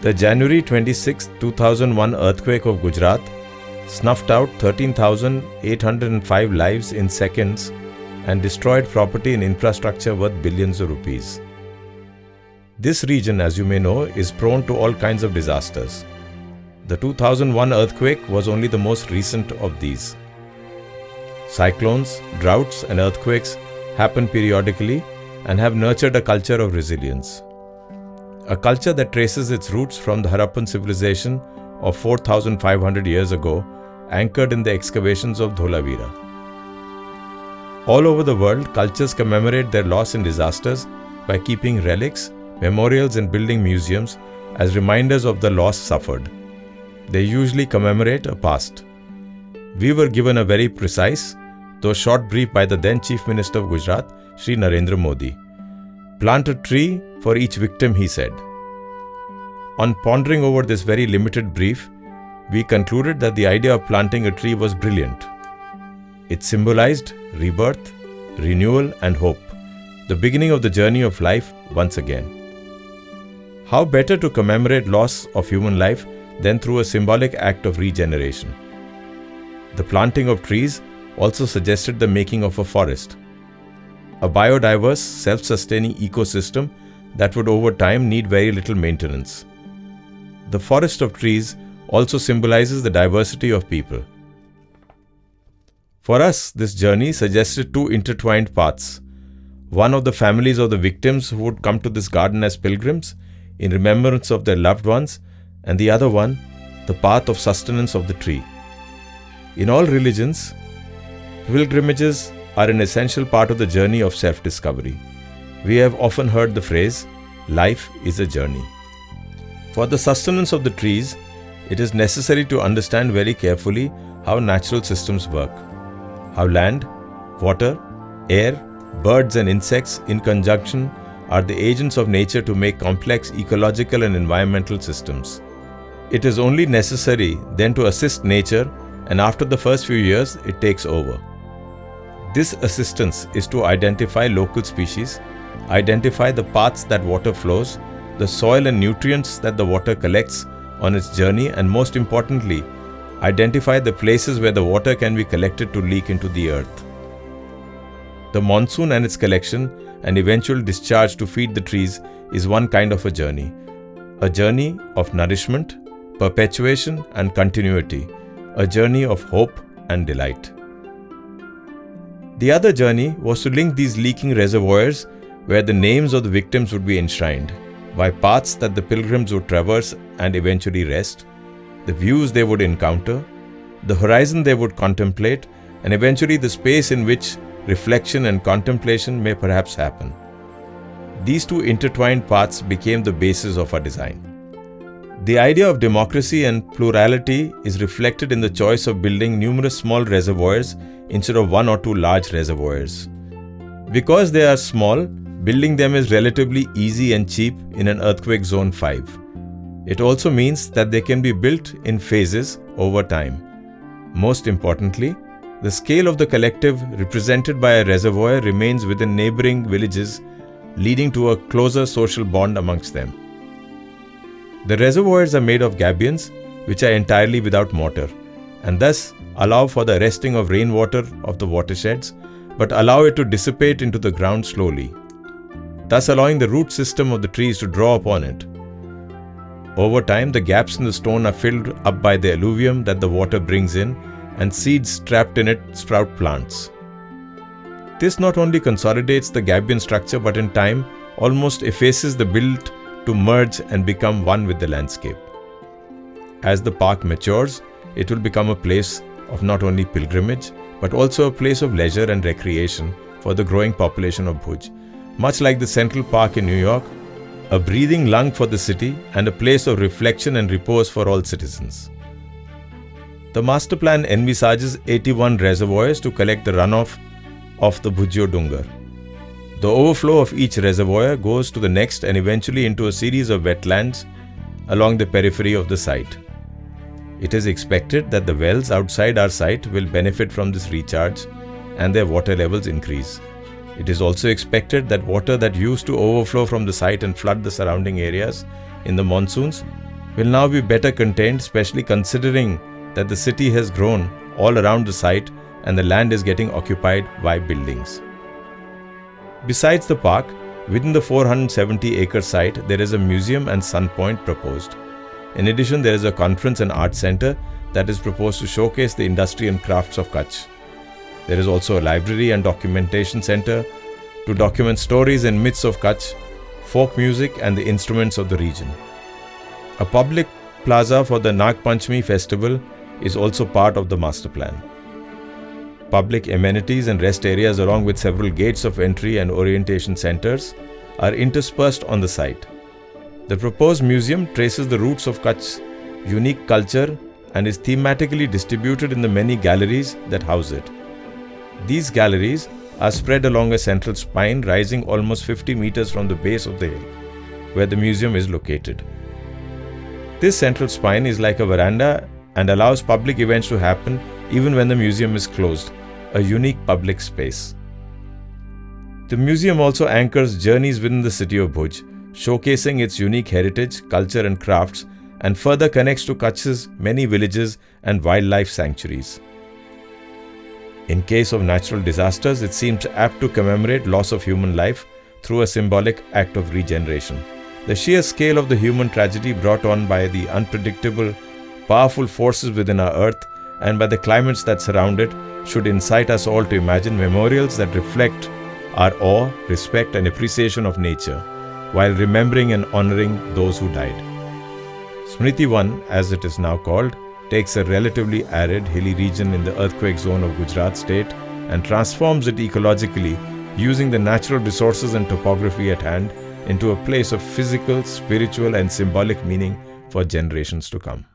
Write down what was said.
The January 26, 2001 earthquake of Gujarat snuffed out 13,805 lives in seconds and destroyed property and infrastructure worth billions of rupees. This region, as you may know, is prone to all kinds of disasters. The 2001 earthquake was only the most recent of these. Cyclones, droughts and earthquakes happen periodically and have nurtured a culture of resilience. A culture that traces its roots from the Harappan civilization of 4,500 years ago, anchored in the excavations of Dholavira. All over the world, cultures commemorate their loss in disasters by keeping relics, memorials and building museums as reminders of the loss suffered. They usually commemorate a past. We were given a very precise, though short brief by the then Chief Minister of Gujarat, Shri Narendra Modi. Plant a tree for each victim, he said. On pondering over this very limited brief, we concluded that the idea of planting a tree was brilliant. It symbolized rebirth, renewal and hope, the beginning of the journey of life once again. How better to commemorate loss of human life than through a symbolic act of regeneration? The planting of trees also suggested the making of a forest, a biodiverse, self-sustaining ecosystem that would over time need very little maintenance. The forest of trees also symbolizes the diversity of people. For us, this journey suggested two intertwined paths. One of the families of the victims who would come to this garden as pilgrims in remembrance of their loved ones, and the other one, the path of sustenance of the tree. In all religions, pilgrimages are an essential part of the journey of self-discovery. We have often heard the phrase, life is a journey. For the sustenance of the trees, it is necessary to understand very carefully how natural systems work, how land, water, air, birds and insects in conjunction are the agents of nature to make complex ecological and environmental systems. It is only necessary then to assist nature, and after the first few years, it takes over. This assistance is to identify local species, identify the paths that water flows, the soil and nutrients that the water collects on its journey, and most importantly, identify the places where the water can be collected to leak into the earth. The monsoon and its collection and eventual discharge to feed the trees is one kind of a journey of nourishment, perpetuation and continuity, a journey of hope and delight. The other journey was to link these leaking reservoirs where the names of the victims would be enshrined, by paths that the pilgrims would traverse and eventually rest, the views they would encounter, the horizon they would contemplate, and eventually the space in which reflection and contemplation may perhaps happen. These two intertwined paths became the basis of our design. The idea of democracy and plurality is reflected in the choice of building numerous small reservoirs instead of one or two large reservoirs. Because they are small, building them is relatively easy and cheap in an earthquake zone 5. It also means that they can be built in phases over time. Most importantly, the scale of the collective represented by a reservoir remains within neighboring villages, leading to a closer social bond amongst them. The reservoirs are made of gabions, which are entirely without mortar, and thus allow for the arresting of rainwater of the watersheds, but allow it to dissipate into the ground slowly, thus allowing the root system of the trees to draw upon it. Over time, the gaps in the stone are filled up by the alluvium that the water brings in, and seeds trapped in it sprout plants. This not only consolidates the gabion structure, but in time almost effaces the build to merge and become one with the landscape. As the park matures, it will become a place of not only pilgrimage, but also a place of leisure and recreation for the growing population of Bhuj. Much like the Central Park in New York, a breathing lung for the city and a place of reflection and repose for all citizens. The master plan envisages 81 reservoirs to collect the runoff of the Bhujio Dungar. The overflow of each reservoir goes to the next and eventually into a series of wetlands along the periphery of the site. It is expected that the wells outside our site will benefit from this recharge and their water levels increase. It is also expected that water that used to overflow from the site and flood the surrounding areas in the monsoons will now be better contained, especially considering that the city has grown all around the site and the land is getting occupied by buildings. Besides the park, within the 470-acre site, there is a museum and sun point proposed. In addition, there is a conference and art center that is proposed to showcase the industry and crafts of Kutch. There is also a library and documentation center to document stories and myths of Kutch, folk music and the instruments of the region. A public plaza for the Nag Panchami festival is also part of the master plan. Public amenities and rest areas along with several gates of entry and orientation centers are interspersed on the site. The proposed museum traces the roots of Kutch's unique culture and is thematically distributed in the many galleries that house it. These galleries are spread along a central spine rising almost 50 meters from the base of the hill, where the museum is located. This central spine is like a veranda and allows public events to happen even when the museum is closed, a unique public space. The museum also anchors journeys within the city of Bhuj, showcasing its unique heritage, culture and crafts, and further connects to Kutch's many villages and wildlife sanctuaries. In case of natural disasters, it seems apt to commemorate loss of human life through a symbolic act of regeneration. The sheer scale of the human tragedy brought on by the unpredictable, powerful forces within our earth and by the climates that surround it should incite us all to imagine memorials that reflect our awe, respect and appreciation of nature, while remembering and honoring those who died. SmritiVan, as it is now called, takes a relatively arid, hilly region in the earthquake zone of Gujarat state and transforms it ecologically using the natural resources and topography at hand into a place of physical, spiritual and symbolic meaning for generations to come.